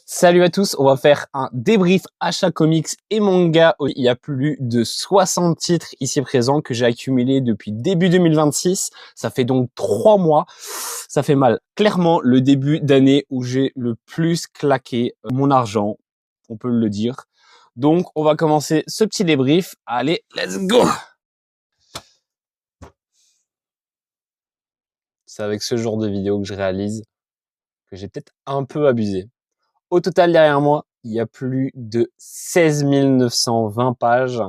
Salut à tous, on va faire un débrief achat comics et manga. Il y a plus de 60 titres ici présents que j'ai accumulés depuis début 2026. Ça fait donc 3 mois. Ça fait mal. Clairement, le début d'année où j'ai le plus claqué mon argent, on peut le dire. Donc, on va commencer ce petit débrief. Allez, let's go! C'est avec ce genre de vidéo que je réalise que j'ai peut-être un peu abusé. Au total, derrière moi, il y a plus de 16 920 pages.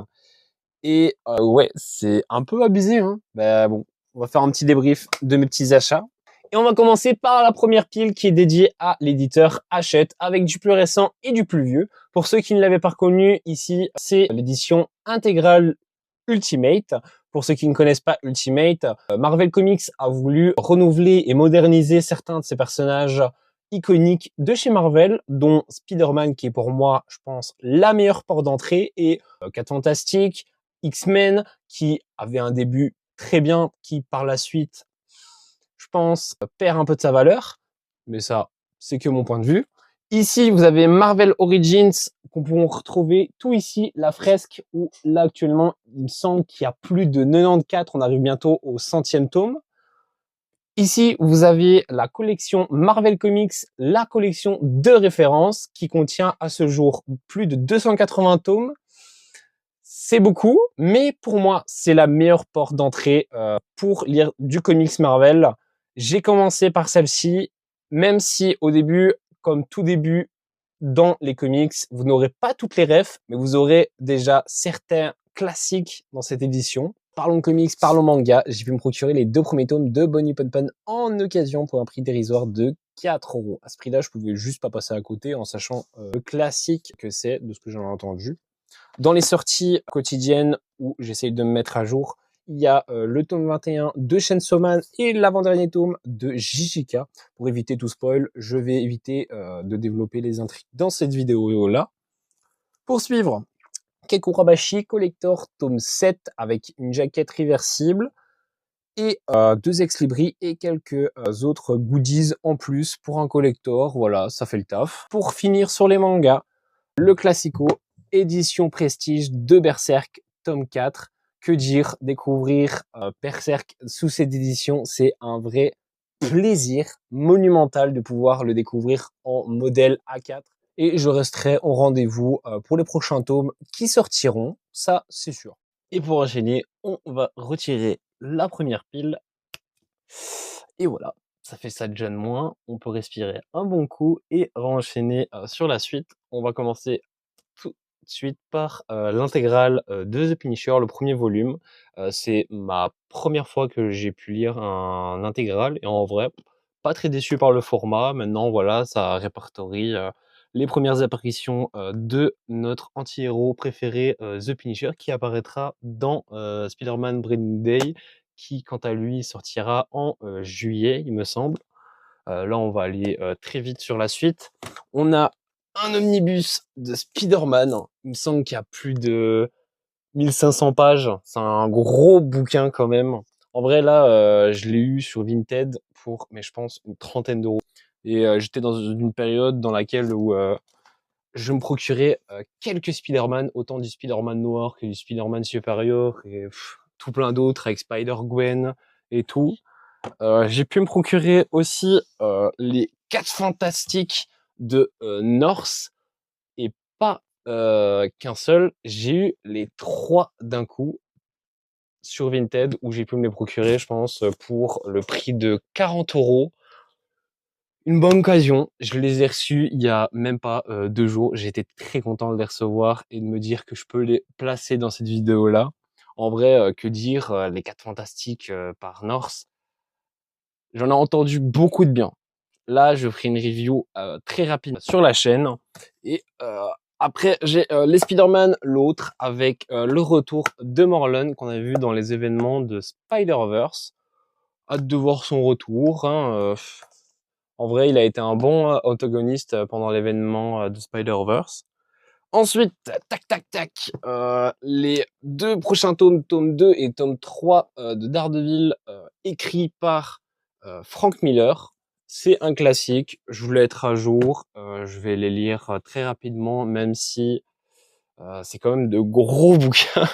Et ouais, c'est un peu abusé, hein. Bah bon, on va faire un petit débrief de mes petits achats. Et on va commencer par la première pile qui est dédiée à l'éditeur Hachette, avec du plus récent et du plus vieux. Pour ceux qui ne l'avaient pas reconnu, ici, c'est l'édition intégrale Ultimate. Pour ceux qui ne connaissent pas Ultimate, Marvel Comics a voulu renouveler et moderniser certains de ses personnages iconiques de chez Marvel, dont Spider-Man, qui est pour moi, je pense, la meilleure porte d'entrée, et 4 Fantastiques, X-Men, qui avait un début très bien, qui par la suite, je pense, perd un peu de sa valeur. Mais ça, c'est que mon point de vue. Ici, vous avez Marvel Origins, qu'on peut retrouver tout ici, la fresque, où là, actuellement, il me semble qu'il y a plus de 94, on arrive bientôt au 100e tome. Ici, vous avez la collection Marvel Comics, la collection de référence, qui contient à ce jour plus de 280 tomes. C'est beaucoup, mais pour moi, c'est la meilleure porte d'entrée pour lire du comics Marvel. J'ai commencé par celle-ci, même si au début, comme tout début dans les comics, vous n'aurez pas toutes les refs, mais vous aurez déjà certains classiques dans cette édition. Parlons comics, parlons manga. J'ai pu me procurer les 2 premiers tomes de Bonnie Pon en occasion pour un prix dérisoire de 4 €. À ce prix-là, je pouvais juste pas passer à côté en sachant le classique que c'est, de ce que j'en ai entendu. Dans les sorties quotidiennes où j'essaye de me mettre à jour, il y a le tome 21 de Chainsaw Man et l'avant-dernier tome de JJK. Pour éviter tout spoil, je vais éviter de développer les intrigues dans cette vidéo-là. Pour suivre, Kekurabashi Collector tome 7 avec une jaquette réversible et 2 ex-libris et quelques autres goodies en plus pour un collector. Voilà, ça fait le taf. Pour finir sur les mangas, le classico, édition prestige de Berserk, tome 4. Que dire, découvrir Berserk sous cette édition, c'est un vrai plaisir monumental de pouvoir le découvrir en modèle A4. Et je resterai au rendez-vous pour les prochains tomes qui sortiront, ça c'est sûr. Et pour enchaîner, on va retirer la première pile. Et voilà, ça fait ça déjà de moins. On peut respirer un bon coup et enchaîner sur la suite. On va commencer tout de suite par l'intégrale de The Punisher, le premier volume. C'est ma première fois que j'ai pu lire un intégral et en vrai, pas très déçu par le format. Maintenant, voilà, ça répertorie les premières apparitions de notre anti-héros préféré, The Punisher, qui apparaîtra dans Spider-Man Brand Day, qui quant à lui sortira en juillet, il me semble. Là, on va aller très vite sur la suite. On a un omnibus de Spider-Man. Il me semble qu'il y a plus de 1500 pages. C'est un gros bouquin quand même. En vrai, là, je l'ai eu sur Vinted pour, mais je pense, une 30aine d'euros. Et j'étais dans une période dans laquelle où je me procurais quelques Spider-Man, autant du Spider-Man noir que du Spider-Man supérieur et tout plein d'autres avec Spider-Gwen et tout. J'ai pu me procurer aussi les 4 Fantastiques de North et pas qu'un seul. J'ai eu les 3 d'un coup sur Vinted où j'ai pu me les procurer, je pense, pour le prix de 40 €. Une bonne occasion. Je les ai reçus il y a même pas 2 jours. J'ai été très content de les recevoir et de me dire que je peux les placer dans cette vidéo-là. En vrai, que dire, les 4 Fantastiques par North, j'en ai entendu beaucoup de bien. Là, je ferai une review très rapide sur la chaîne. Et après, j'ai les Spider-Man, l'autre, avec le retour de Morlun qu'on a vu dans les événements de Spider-Verse. Hâte de voir son retour. Hein. En vrai, il a été un bon antagoniste pendant l'événement de Spider-Verse. Ensuite, tac, tac, tac, les 2 prochains tomes, tome 2 et tome 3 de Daredevil, écrits par Frank Miller. C'est un classique, je voulais être à jour, je vais les lire très rapidement, même si c'est quand même de gros bouquins.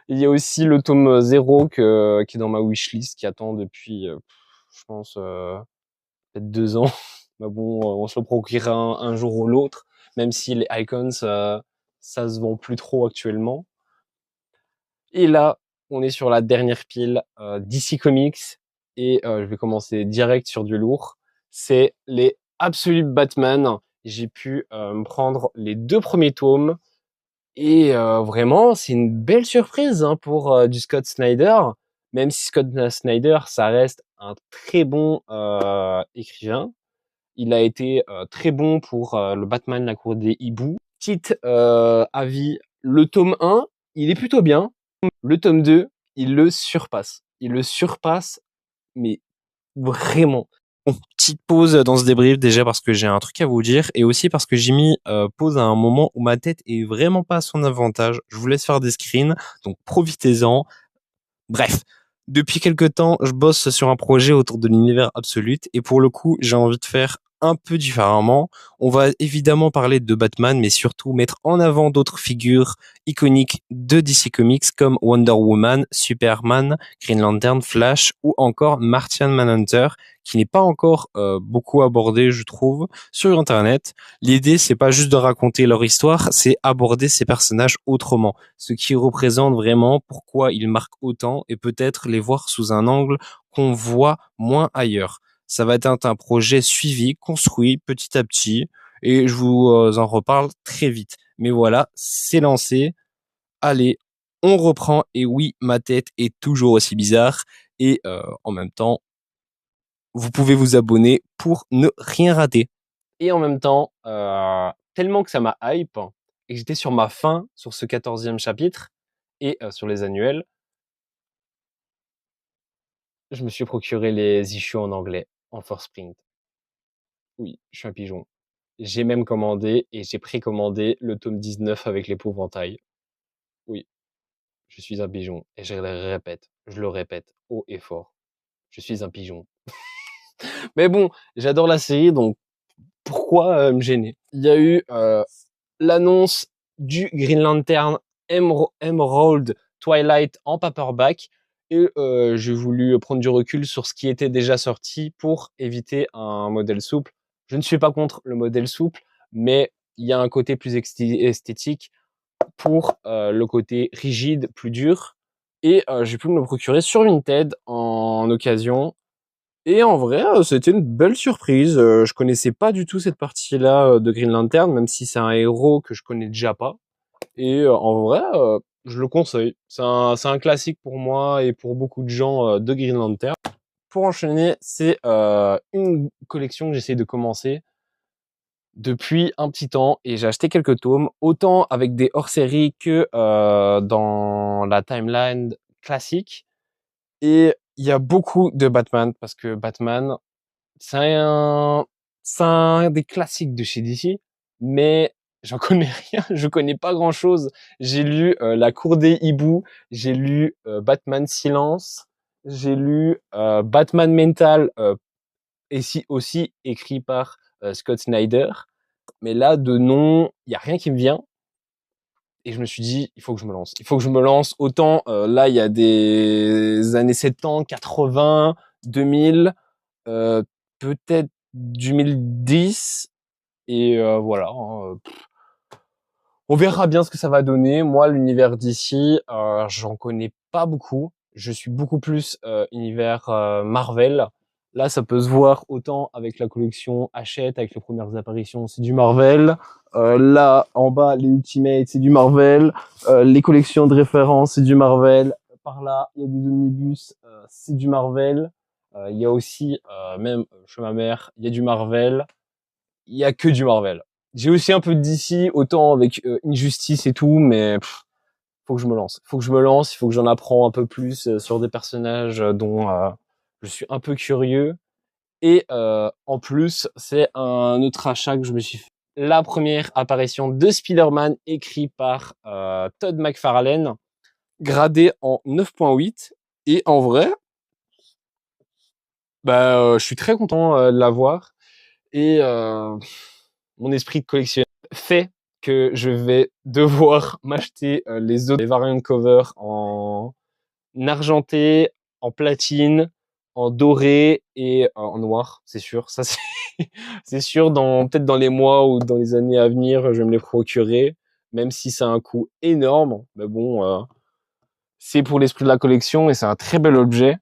Il y a aussi le tome 0 qui est dans ma wishlist, qui attend depuis, je pense, peut-être 2 ans. Mais bon, on se le procurera un jour ou l'autre, même si les Icons, ça se vend plus trop actuellement. Et là, on est sur la dernière pile DC Comics, et je vais commencer direct sur du lourd. C'est les Absolute Batman. J'ai pu me prendre les 2 premiers tomes, et vraiment, c'est une belle surprise hein, pour du Scott Snyder. Même si Scott Snyder, ça reste un très bon écrivain. Il a été très bon pour le Batman, la cour des hiboux. Petite avis, le tome 1, il est plutôt bien. Le tome 2, il le surpasse. Il le surpasse, mais vraiment. Bon, petite pause dans ce débrief déjà parce que j'ai un truc à vous dire et aussi parce que j'ai mis pause à un moment où ma tête est vraiment pas à son avantage. Je vous laisse faire des screens, donc profitez-en. Bref, depuis quelque temps, je bosse sur un projet autour de l'univers Absolute et pour le coup, j'ai envie de faire un peu différemment. On va évidemment parler de Batman, mais surtout mettre en avant d'autres figures iconiques de DC Comics comme Wonder Woman, Superman, Green Lantern, Flash ou encore Martian Manhunter, qui n'est pas encore beaucoup abordé, je trouve, sur Internet. L'idée, c'est pas juste de raconter leur histoire, c'est aborder ces personnages autrement, ce qui représente vraiment pourquoi ils marquent autant et peut-être les voir sous un angle qu'on voit moins ailleurs. Ça va être un projet suivi, construit petit à petit, et je vous en reparle très vite. Mais voilà, c'est lancé. Allez, on reprend, et oui, ma tête est toujours aussi bizarre, et en même temps, vous pouvez vous abonner pour ne rien rater. Et en même temps, tellement que ça m'a hype et que j'étais sur ma fin sur ce 14e chapitre et sur les annuels, je me suis procuré les issues en anglais, en first print. Oui, je suis un pigeon. J'ai même commandé et j'ai précommandé le tome 19 avec l'épouvantail. Oui, je suis un pigeon et je le répète haut et fort. Je suis un pigeon. Mais bon, j'adore la série, donc pourquoi me gêner? Il y a eu l'annonce du Green Lantern Emerald Twilight en paperback, et j'ai voulu prendre du recul sur ce qui était déjà sorti pour éviter un modèle souple. Je ne suis pas contre le modèle souple, mais il y a un côté plus esthétique pour le côté rigide, plus dur, et j'ai pu me le procurer sur Vinted en occasion. Et en vrai, c'était une belle surprise. Je connaissais pas du tout cette partie-là de Green Lantern, même si c'est un héros que je connais déjà pas. Et en vrai, je le conseille. C'est un classique pour moi et pour beaucoup de gens de Green Lantern. Pour enchaîner, c'est une collection que j'essaie de commencer depuis un petit temps et j'ai acheté quelques tomes, autant avec des hors-séries que dans la timeline classique. Et il y a beaucoup de Batman parce que Batman, c'est un, c'est un des classiques de chez DC, mais j'en connais rien, je connais pas grand chose. J'ai lu La Cour des Hiboux, j'ai lu Batman Silence, j'ai lu Batman Mental, et si aussi écrit par Scott Snyder. Mais là, de nom, il y a rien qui me vient. Et je me suis dit, il faut que je me lance. Il faut que je me lance. Autant là, il y a des années 70, 80, 2000, euh, peut-être 2010. Et voilà. Hein, on verra bien ce que ça va donner. Moi, l'univers d'ici, j'en connais pas beaucoup. Je suis beaucoup plus univers Marvel. Là, ça peut se voir autant avec la collection Hachette, avec les premières apparitions, c'est du Marvel. Là, en bas, les Ultimates, c'est du Marvel. Les collections de référence, c'est du Marvel. Par là, il y a des omnibus, c'est du Marvel. Il y a aussi, même chez ma mère, il y a du Marvel. Il y a que du Marvel. J'ai aussi un peu de DC, autant avec Injustice et tout, mais faut que je me lance. Faut que je me lance, il faut que j'en apprends un peu plus sur des personnages dont je suis un peu curieux. Et en plus, c'est un autre achat que je me suis fait. La première apparition de Spider-Man écrit par Todd McFarlane, gradé en 9.8. Et en vrai, je suis très content de l'avoir et mon esprit de collectionneur fait que je vais devoir m'acheter les variant cover en argenté, en platine, en doré et en noir, c'est sûr. Ça, c'est c'est sûr. Peut-être dans les mois ou dans les années à venir, je vais me les procurer, même si c'est un coût énorme. Mais bon, c'est pour l'esprit de la collection et c'est un très bel objet.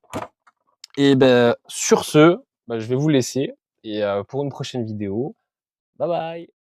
Et ben sur ce, je vais vous laisser et pour une prochaine vidéo. Bye bye.